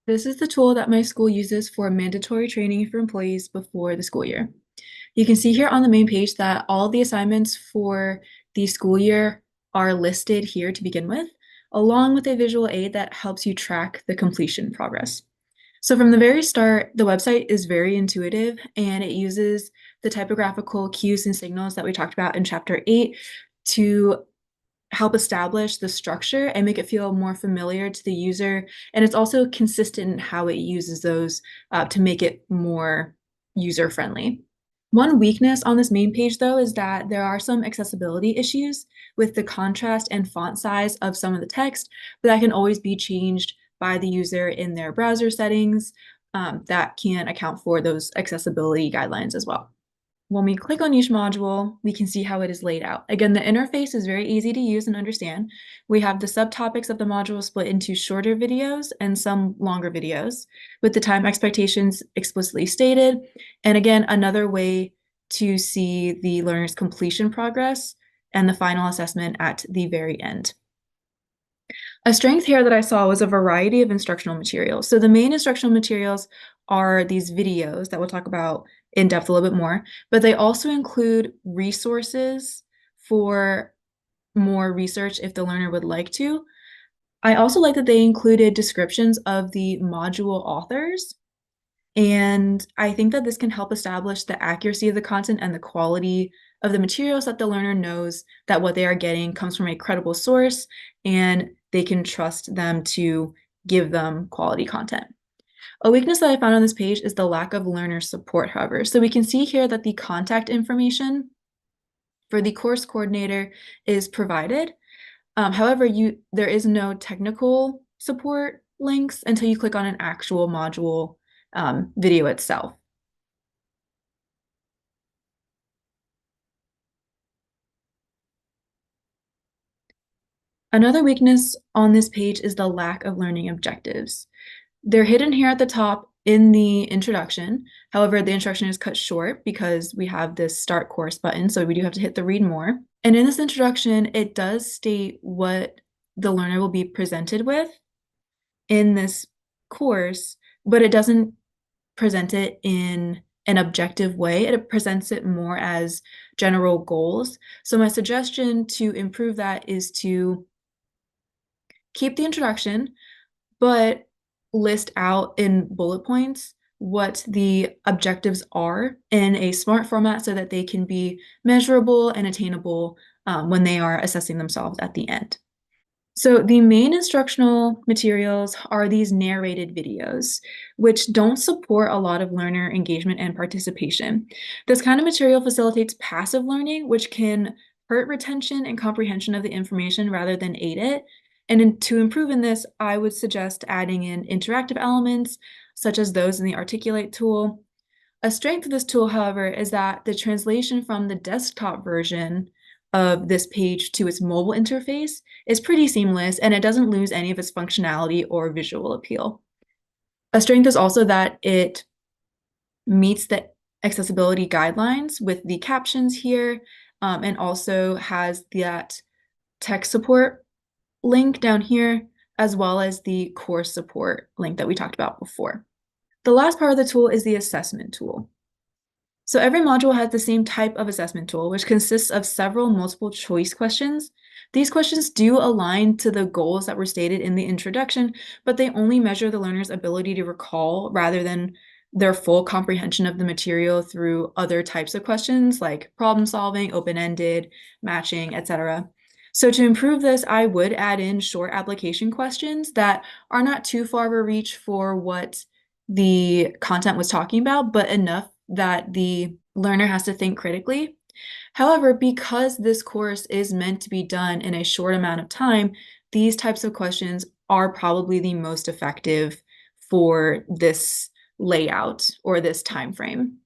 This is the tool that my school uses for mandatory training for employees before the school year. You can see here on the main page that all the assignments for the school year are listed here to begin with, along with a visual aid that helps you track the completion progress. So from the very start, the website is very intuitive and it uses the typographical cues and signals that we talked about in Chapter 8 to help establish the structure and make it feel more familiar to the user. And it's also consistent in how it uses those to make it more user-friendly. One weakness on this main page, though, is that there are some accessibility issues with the contrast and font size of some of the text, but that can always be changed by the user in their browser settings that can account for those accessibility guidelines as well. When we click on each module, we can see how it is laid out. Again, the interface is very easy to use and understand. We have the subtopics of the module split into shorter videos and some longer videos, with the time expectations explicitly stated. And again, another way to see the learner's completion progress and the final assessment at the very end. A strength here that I saw was a variety of instructional materials. So the main instructional materials are these videos that we'll talk about in depth a little bit more, but they also include resources for more research if the learner would like to. I also like that they included descriptions of the module authors, and I think that this can help establish the accuracy of the content and the quality of the materials, that the learner knows that what they are getting comes from a credible source and they can trust them to give them quality content. A weakness that I found on this page is the lack of learner support, however. So we can see here that the contact information for the course coordinator is provided. However, there is no technical support links until you click on an actual module video itself. Another weakness on this page is the lack of learning objectives. They're hidden here at the top in the introduction. However, the instruction is cut short because we have this start course button, so we do have to hit the read more. And in this introduction, it does state what the learner will be presented with in this course, but it doesn't present it in an objective way. It presents it more as general goals. So my suggestion to improve that is to keep the introduction, but list out in bullet points what the objectives are in a smart format so that they can be measurable and attainable when they are assessing themselves at the end. So the main instructional materials are these narrated videos, which don't support a lot of learner engagement and participation. This kind of material facilitates passive learning, which can hurt retention and comprehension of the information rather than aid it. And to improve in this, I would suggest adding in interactive elements, such as those in the Articulate tool. A strength of this tool, however, is that the translation from the desktop version of this page to its mobile interface is pretty seamless, and it doesn't lose any of its functionality or visual appeal. A strength is also that it meets the accessibility guidelines with the captions here, and also has that tech support link down here, as well as the course support link that we talked about before. The last part of the tool is the assessment tool. So every module has the same type of assessment tool, which consists of several multiple choice questions. These questions do align to the goals that were stated in the introduction, but they only measure the learner's ability to recall rather than their full comprehension of the material through other types of questions like problem solving, open-ended, matching, etc. So to improve this, I would add in short application questions that are not too far of a reach for what the content was talking about, but enough that the learner has to think critically. However, because this course is meant to be done in a short amount of time, these types of questions are probably the most effective for this layout or this time frame.